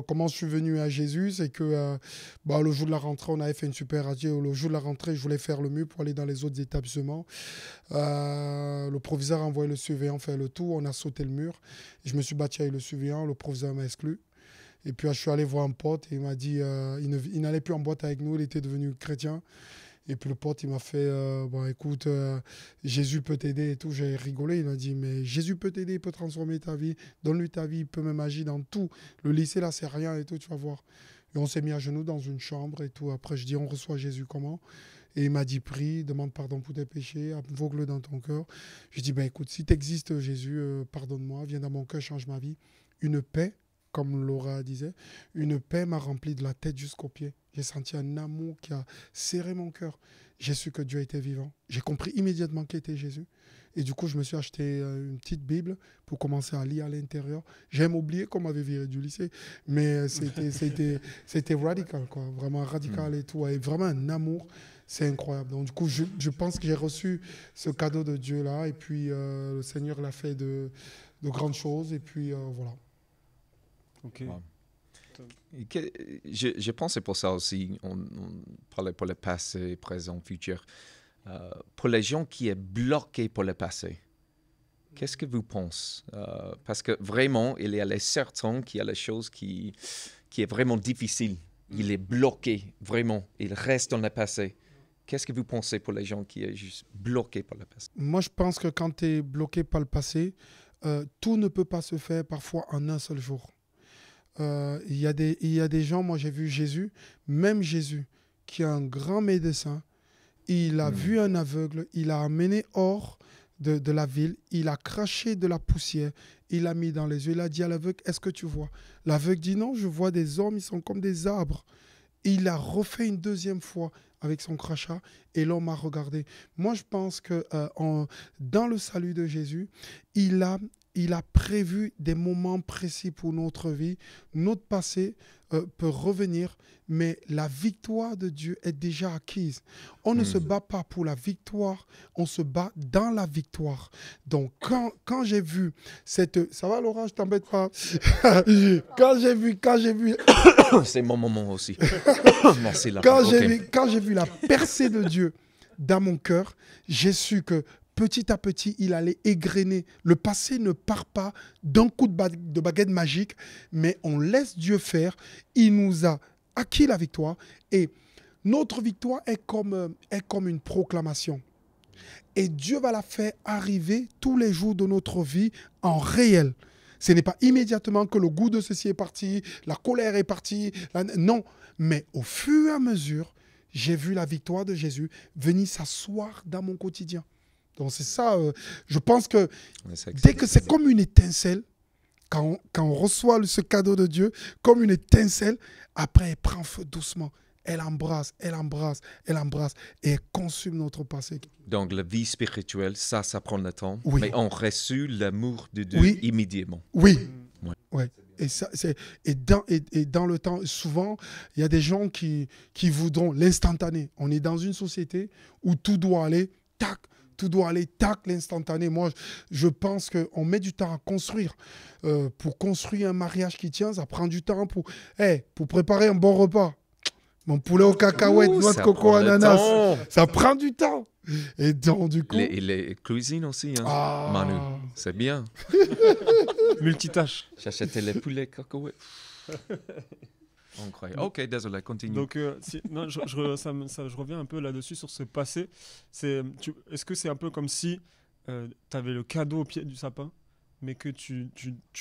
comment je suis venu à Jésus, c'est que le jour de la rentrée, on avait fait une super radio. Le jour de la rentrée, je voulais faire le mieux pour aller dans les autres établissements. Le proviseur a envoyé le surveillant faire le tour. On a sauté le mur. Et je me suis battu avec le surveillant. Le proviseur m'a exclu. Et puis, je suis allé voir un pote et il m'a dit il n'allait plus en boîte avec nous. Il était devenu chrétien. Et puis le pote, il m'a fait, écoute, Jésus peut t'aider et tout. J'ai rigolé, il m'a dit, mais Jésus peut t'aider, il peut transformer ta vie, donne-lui ta vie, il peut même agir dans tout. Le lycée, là, c'est rien et tout, tu vas voir. Et on s'est mis à genoux dans une chambre et tout. Après, je dis, on reçoit Jésus comment? Et il m'a dit, prie, demande pardon pour tes péchés, aveugle dans ton cœur. Je dis, écoute, si tu existes, Jésus, pardonne-moi, viens dans mon cœur, change ma vie. Une paix, comme Laura disait, une paix m'a rempli de la tête jusqu'aux pieds. J'ai senti un amour qui a serré mon cœur. J'ai su que Dieu était vivant. J'ai compris immédiatement qui était Jésus. Et du coup, je me suis acheté une petite Bible pour commencer à lire à l'intérieur. J'ai même oublié qu'on m'avait viré du lycée. Mais c'était radical, quoi. Vraiment radical et tout. Et vraiment un amour. C'est incroyable. Donc, du coup, je pense que j'ai reçu ce cadeau de Dieu-là. Et puis, le Seigneur l'a fait de grandes choses. Et puis, voilà. Ok. Wow. Je pense que c'est pour ça aussi, on parlait pour le passé, présent, futur. Pour les gens qui sont bloqués pour le passé, qu'est-ce que vous pensez? Parce que vraiment, il y a les certains qui a les choses qui est vraiment difficile. Il est bloqué, vraiment. Il reste dans le passé. Qu'est-ce que vous pensez pour les gens qui sont juste bloqués par le passé? Moi, je pense que quand tu es bloqué par le passé, tout ne peut pas se faire parfois en un seul jour. Il y a des gens, moi j'ai vu Jésus, même Jésus, qui est un grand médecin, il a vu un aveugle, il a amené hors de la ville, il a craché de la poussière, il l'a mis dans les yeux, il a dit à l'aveugle, est-ce que tu vois? L'aveugle dit non, je vois des hommes, ils sont comme des arbres. Il a refait une deuxième fois avec son crachat et l'homme a regardé. Moi, je pense que dans le salut de Jésus, il a prévu des moments précis pour notre vie. Notre passé peut revenir, mais la victoire de Dieu est déjà acquise. On ne se bat pas pour la victoire, on se bat dans la victoire. Donc, quand j'ai vu cette... Ça va, Laura, je t'embête pas. Quand j'ai vu... C'est mon moment aussi. Merci. Quand j'ai vu la percée de Dieu dans mon cœur, j'ai su que petit à petit, il allait égrener. Le passé ne part pas d'un coup de baguette magique, mais on laisse Dieu faire. Il nous a acquis la victoire et notre victoire est comme une proclamation. Et Dieu va la faire arriver tous les jours de notre vie en réel. Ce n'est pas immédiatement que le goût de ceci est parti, la colère est partie. Non, mais au fur et à mesure, j'ai vu la victoire de Jésus venir s'asseoir dans mon quotidien. Donc c'est ça, je pense que dès que c'est comme une étincelle, quand on reçoit ce cadeau de Dieu, comme une étincelle, après elle prend feu doucement. Elle embrasse, elle embrasse, elle embrasse et elle consume notre passé. Donc la vie spirituelle, ça prend le temps, oui. Mais on reçut l'amour de Dieu immédiatement. Oui, ouais. Ouais. Et dans le temps, souvent, il y a des gens qui voudront l'instantané. On est dans une société où tout doit aller, tac, tout doit aller, tac, l'instantané. Moi, je pense qu'on met du temps à construire. Pour construire un mariage qui tient, ça prend du temps pour préparer un bon repas. Mon poulet aux cacahuètes, noix de coco, ananas, ça prend du temps. Et donc, du coup... Les cuisines aussi, hein, Manu, c'est bien. Multitâche. J'achetais les poulets cacahuètes. Incroyable. Ok, désolé, continue. Donc, je reviens un peu là-dessus sur ce passé. Est-ce que c'est un peu comme si tu avais le cadeau au pied du sapin, mais que tu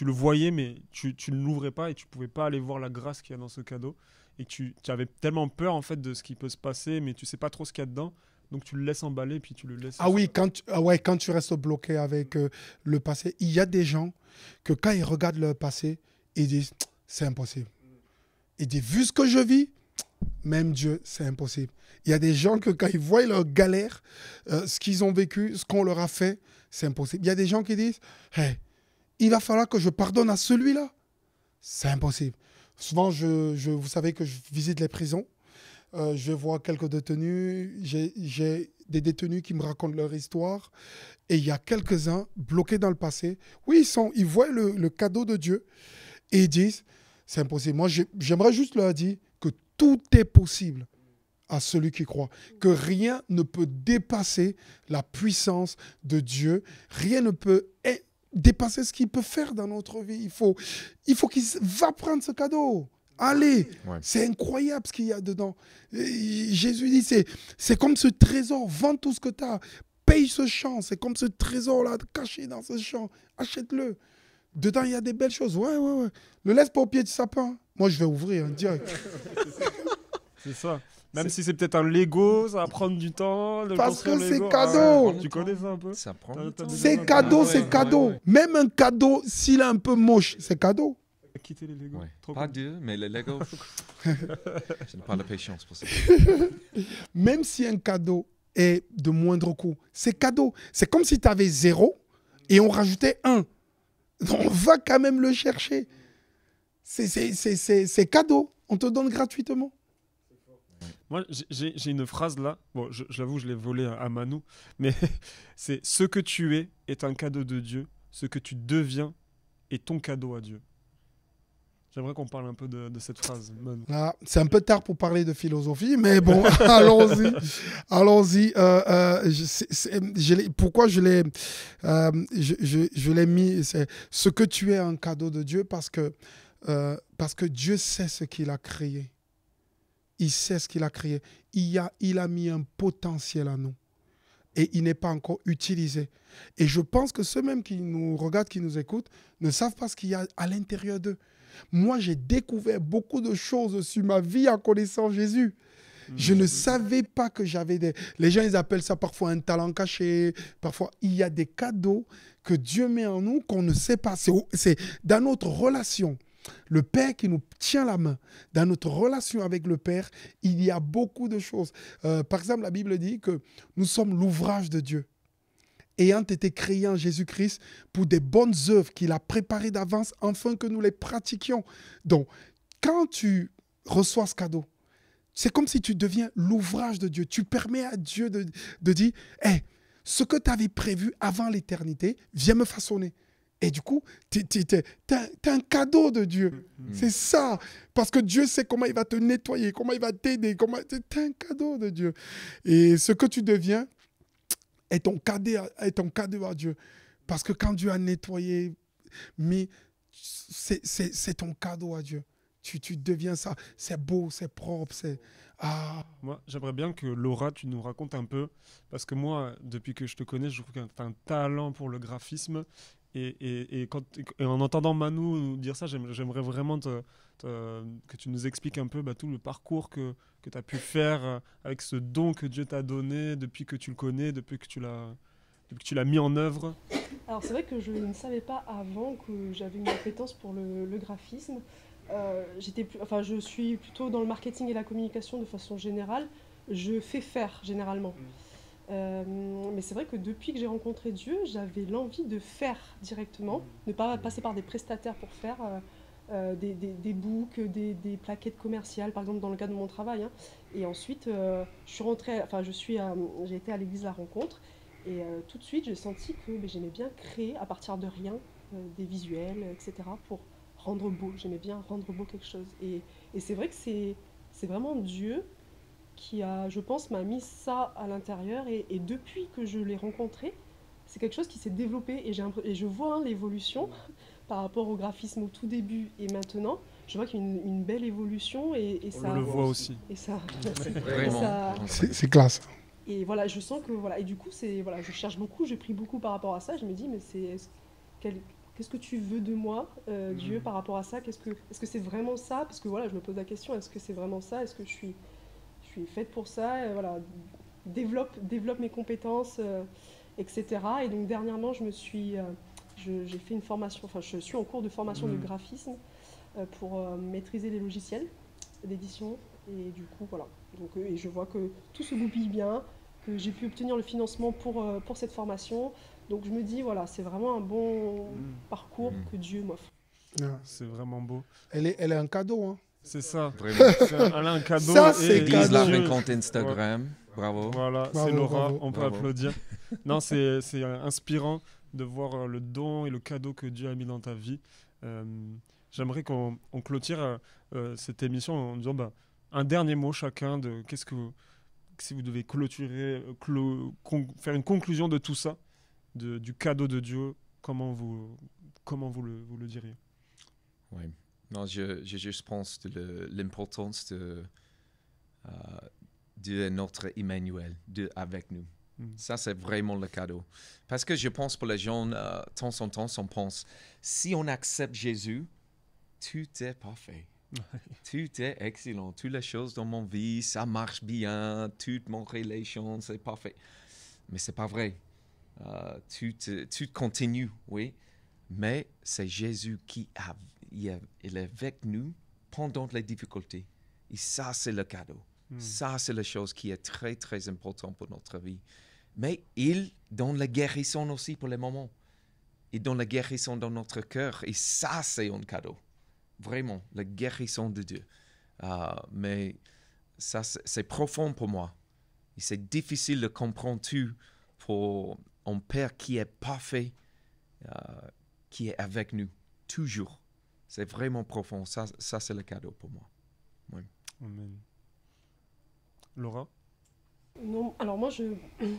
le voyais, mais tu ne l'ouvrais pas et tu ne pouvais pas aller voir la grâce qu'il y a dans ce cadeau, et tu avais tellement peur en fait de ce qui peut se passer, mais tu ne sais pas trop ce qu'il y a dedans, donc tu le laisses emballer puis tu le laisses... Ah oui, quand tu restes bloqué avec le passé, il y a des gens que quand ils regardent leur passé, ils disent c'est impossible. Ils disent vu ce que je vis, même Dieu, c'est impossible. Il y a des gens que quand ils voient leur galère, ce qu'ils ont vécu, ce qu'on leur a fait, c'est impossible. Il y a des gens qui disent hey, il va falloir que je pardonne à celui-là. C'est impossible. Souvent, vous savez que je visite les prisons. Je vois quelques détenus. J'ai des détenus qui me racontent leur histoire. Et il y a quelques-uns bloqués dans le passé. Oui, ils voient le cadeau de Dieu et ils disent, c'est impossible. Moi, j'aimerais juste leur dire que tout est possible à celui qui croit. Que rien ne peut dépasser la puissance de Dieu. Rien ne peut dépasser ce qu'il peut faire dans notre vie. Il faut qu'il va prendre ce cadeau. Allez, c'est incroyable ce qu'il y a dedans. Jésus dit, c'est comme ce trésor, vends tout ce que tu as, paye ce champ, c'est comme ce trésor-là caché dans ce champ, achète-le. Dedans, il y a des belles choses. Ouais. Ne laisse pas au pied du sapin. Moi, je vais ouvrir direct. C'est ça. Même si c'est peut-être un Lego, ça va prendre du temps. Parce que c'est cadeau. Tu connais ça un peu? Ça prend du temps. C'est cadeau, c'est cadeau. Même un cadeau, s'il est un peu moche, c'est cadeau. Quitter les Lego. Pas Dieu, mais les Lego. Je n'ai pas la patience pour ça. Même si un cadeau est de moindre coût, c'est cadeau. C'est comme si tu avais 0 et on rajoutait 1. On va quand même le chercher. C'est cadeau. On te donne gratuitement. Moi, j'ai une phrase là. Bon, j'avoue, je l'ai volée à Manu. Mais c'est « Ce que tu es est un cadeau de Dieu. Ce que tu deviens est ton cadeau à Dieu. » J'aimerais qu'on parle un peu de cette phrase. C'est un peu tard pour parler de philosophie, mais bon, allons-y. Allons-y. Pourquoi je l'ai mis, c'est ce que tu es un cadeau de Dieu, parce que Dieu sait ce qu'il a créé. Il sait ce qu'il a créé. Il a mis un potentiel à nous. Et il n'est pas encore utilisé. Et je pense que ceux mêmes qui nous regardent, qui nous écoutent, ne savent pas ce qu'il y a à l'intérieur d'eux. Moi, j'ai découvert beaucoup de choses sur ma vie en connaissant Jésus. Je ne savais pas que j'avais des... Les gens, ils appellent ça parfois un talent caché. Parfois, il y a des cadeaux que Dieu met en nous qu'on ne sait pas. C'est dans notre relation. Le Père qui nous tient la main. Dans notre relation avec le Père, il y a beaucoup de choses. Par exemple, la Bible dit que nous sommes l'ouvrage de Dieu, ayant été créés en Jésus-Christ pour des bonnes œuvres qu'il a préparées d'avance afin que nous les pratiquions. Donc, quand tu reçois ce cadeau, c'est comme si tu deviens l'ouvrage de Dieu. Tu permets à Dieu de dire, hey, ce que tu avais prévu avant l'éternité, viens me façonner. Et du coup, t'as un cadeau de Dieu. C'est ça. Parce que Dieu sait comment il va te nettoyer, comment il va t'aider. T'as un cadeau de Dieu. Et ce que tu deviens est ton cadeau à Dieu. Parce que quand Dieu a nettoyé, mais c'est ton cadeau à Dieu. Tu deviens ça. C'est beau, c'est propre, c'est... Ah. Moi, j'aimerais bien que Laura, tu nous racontes un peu, parce que moi, depuis que je te connais, je trouve que tu as un talent pour le graphisme. Et en entendant Manu nous dire ça, j'aimerais vraiment que tu nous expliques un peu tout le parcours que tu as pu faire avec ce don que Dieu t'a donné depuis que tu le connais, depuis que tu l'as mis en œuvre. Alors c'est vrai que je ne savais pas avant que j'avais une appétence pour le graphisme. Je suis plutôt dans le marketing et la communication de façon générale. Je fais faire généralement. Mais c'est vrai que depuis que j'ai rencontré Dieu, j'avais l'envie de faire directement, ne pas passer par des prestataires pour faire des books, des plaquettes commerciales, par exemple dans le cadre de mon travail. Hein. Et ensuite, j'ai été à l'église La Rencontre et tout de suite j'ai senti que j'aimais bien créer à partir de rien des visuels, etc. pour rendre beau. J'aimais bien rendre beau quelque chose. Et c'est vrai que c'est vraiment Dieu qui a, je pense, m'a mis ça à l'intérieur et depuis que je l'ai rencontré, c'est quelque chose qui s'est développé et je vois l'évolution par rapport au graphisme au tout début et maintenant. Je vois qu'il y a une belle évolution et ça... On le voit aussi. Et ça... Vraiment. C'est classe. Et voilà, je sens que... Voilà, et du coup, je cherche beaucoup, j'ai pris beaucoup par rapport à ça. Je me dis, mais qu'est-ce que tu veux de moi, Dieu, par rapport à ça? Est-ce que c'est vraiment ça? Parce que voilà, je me pose la question, est-ce que c'est vraiment ça? Est-ce que je suis faite pour ça, voilà, développe mes compétences, etc. Et donc dernièrement, j'ai fait une formation, je suis en cours de formation de graphisme pour maîtriser les logiciels d'édition. Et du coup, voilà. Donc, et je vois que tout se goupille bien, que j'ai pu obtenir le financement pour cette formation. Donc je me dis, voilà, c'est vraiment un bon parcours que Dieu m'offre. C'est vraiment beau. Elle est un cadeau, hein. C'est ça. Vraiment. Elle a un cadeau. Ça, c'est Église La Dieu. Rencontre Instagram. Ouais. Bravo. Voilà, Bravo, c'est Laura, bravo. on peut Bravo. applaudir. Non, c'est inspirant de voir le don et le cadeau que Dieu a mis dans ta vie. J'aimerais qu'on clôture cette émission en disant un dernier mot chacun de si vous devez clôturer, faire une conclusion de tout ça, du cadeau de Dieu, comment vous le diriez? Oui. Non, je juste pense de l'importance de Dieu est notre Emmanuel, Dieu avec nous. Ça, c'est vraiment le cadeau. Parce que je pense pour les gens, de temps en temps, on pense, si on accepte Jésus, tout est parfait. Tout est excellent. Toutes les choses dans mon vie, ça marche bien. Toute mon relation, c'est parfait. Mais c'est pas vrai. Tout continue, oui. Mais c'est Jésus il est avec nous pendant les difficultés. Et ça, c'est le cadeau. Ça, c'est la chose qui est très, très importante pour notre vie. Mais il donne la guérison aussi pour les moments. Il donne la guérison dans notre cœur. Et ça, c'est un cadeau. Vraiment, la guérison de Dieu. Mais ça, c'est profond pour moi. Et c'est difficile de comprendre tout pour un Père qui est parfait, qui est avec nous, toujours. C'est vraiment profond. Ça c'est le cadeau pour moi. Oui. Amen. Laura? Non, alors moi, je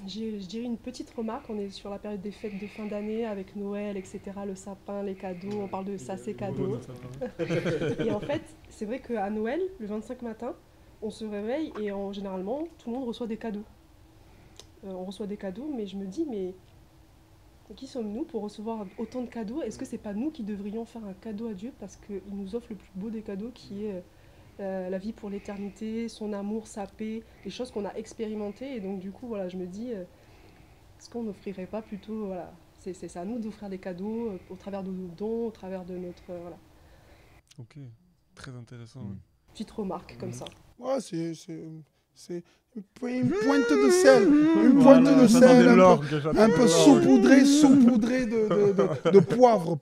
dirais une petite remarque. On est sur la période des fêtes de fin d'année avec Noël, etc. Le sapin, les cadeaux. On parle de ça, c'est cadeau. Et en fait, c'est vrai qu'à Noël, le 25 matin, on se réveille et généralement, tout le monde reçoit des cadeaux. On reçoit des cadeaux, mais je me dis, mais qui sommes-nous pour recevoir autant de cadeaux? Est-ce que c'est pas nous qui devrions faire un cadeau à Dieu parce qu'il nous offre le plus beau des cadeaux qui est la vie pour l'éternité, son amour, sa paix, des choses qu'on a expérimentées. Et donc du coup, voilà, je me dis, est-ce qu'on n'offrirait pas plutôt, voilà, c'est à nous d'offrir des cadeaux au travers de nos dons, au travers de notre, voilà. Ok, très intéressant. Petite remarque comme ça. Ouais, c'est une pointe de sel, une pointe de sel, un peu saupoudré de poivre.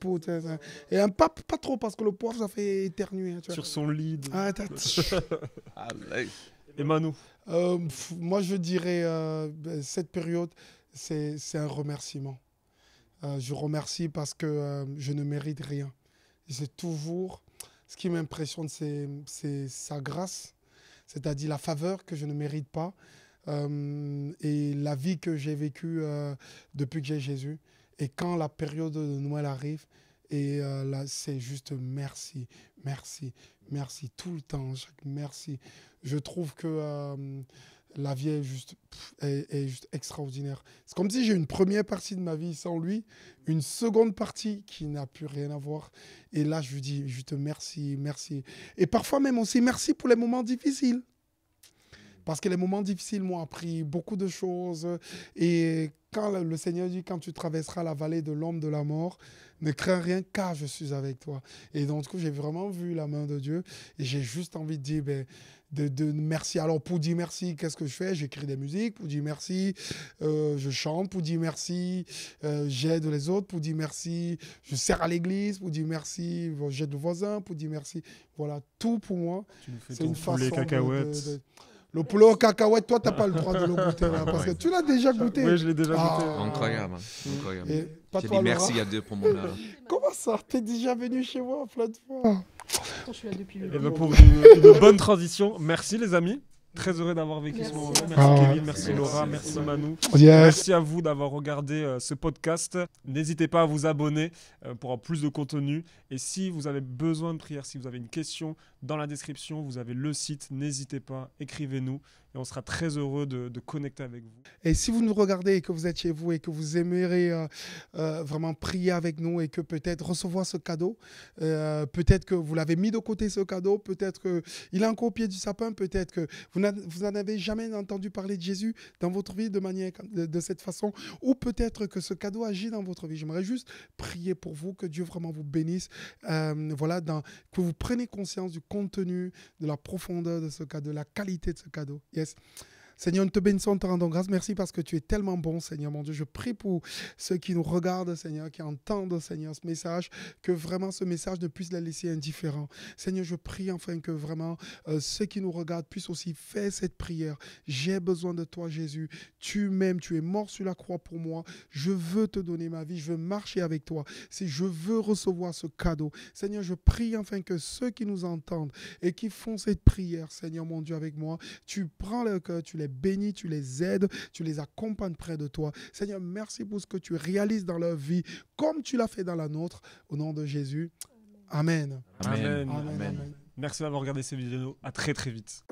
Et pas trop, parce que le poivre, ça fait éternuer. Tu vois. Sur son lit. Allez. Et Manu? Moi, je dirais, cette période, c'est un remerciement. Je remercie parce que je ne mérite rien. C'est toujours, ce qui m'impressionne, c'est sa grâce, c'est-à-dire la faveur que je ne mérite pas, et la vie que j'ai vécue depuis que j'ai Jésus. Et quand la période de Noël arrive, et là, c'est juste merci, merci, merci, tout le temps, merci. Je trouve que la vie est juste extraordinaire. C'est comme si j'ai une première partie de ma vie sans lui, une seconde partie qui n'a plus rien à voir. Et là, je lui dis, je te merci, merci. Et parfois même aussi, merci pour les moments difficiles. Parce que les moments difficiles m'ont appris beaucoup de choses. Et quand le Seigneur dit, quand tu traverseras la vallée de l'ombre de la mort, ne crains rien car je suis avec toi. Et donc, du coup, j'ai vraiment vu la main de Dieu. Et j'ai juste envie de dire, de merci. Alors, pour dire merci, qu'est-ce que je fais? J'écris des musiques. Pour dire merci, je chante. Pour dire merci, j'aide les autres. Pour dire merci, je sers à l'église. Pour dire merci, j'aide le voisin. Pour dire merci. Voilà, tout pour moi. C'est une façon cacahuètes. Le poulet aux cacahuètes, toi, tu n'as pas le droit de le goûter. Là, parce que tu l'as déjà goûté. Oui, je l'ai déjà goûté. Incroyable. Incroyable. J'ai dit merci à Dieu pour mon âme. Comment ça? Tu es déjà venu chez moi plein de fois. Je suis là depuis le Et pour une bonne transition, merci les amis. Très heureux d'avoir vécu ce moment. Merci Kevin, merci Laura, merci Manu. Merci à vous d'avoir regardé ce podcast. N'hésitez pas à vous abonner pour avoir plus de contenu. Et si vous avez besoin de prière, si vous avez une question, dans la description, vous avez le site. N'hésitez pas, écrivez-nous. Et on sera très heureux de connecter avec vous. Et si vous nous regardez et que vous êtes chez vous et que vous aimeriez vraiment prier avec nous et que peut-être recevoir ce cadeau, peut-être que vous l'avez mis de côté ce cadeau, peut-être qu'il est encore au pied du sapin, peut-être que vous n'en avez jamais entendu parler de Jésus dans votre vie de cette façon, ou peut-être que ce cadeau agit dans votre vie. J'aimerais juste prier pour vous, que Dieu vraiment vous bénisse, que vous preniez conscience du contenu, de la profondeur de ce cadeau, de la qualité de ce cadeau. Yes. Seigneur, nous te bénissons, te rendons grâce. Merci parce que tu es tellement bon, Seigneur, mon Dieu. Je prie pour ceux qui nous regardent, Seigneur, qui entendent, Seigneur, ce message, que vraiment ce message ne puisse les laisser indifférents. Seigneur, je prie enfin que vraiment ceux qui nous regardent puissent aussi faire cette prière. J'ai besoin de toi, Jésus. Tu m'aimes, tu es mort sur la croix pour moi. Je veux te donner ma vie, je veux marcher avec toi. Si je veux recevoir ce cadeau, Seigneur, je prie enfin que ceux qui nous entendent et qui font cette prière, Seigneur, mon Dieu, avec moi, tu prends leur cœur, tu les bénis, tu les aides, tu les accompagnes près de toi. Seigneur, merci pour ce que tu réalises dans leur vie, comme tu l'as fait dans la nôtre. Au nom de Jésus. Amen. Amen. Amen. Amen. Merci d'avoir regardé cette vidéo. À très très vite.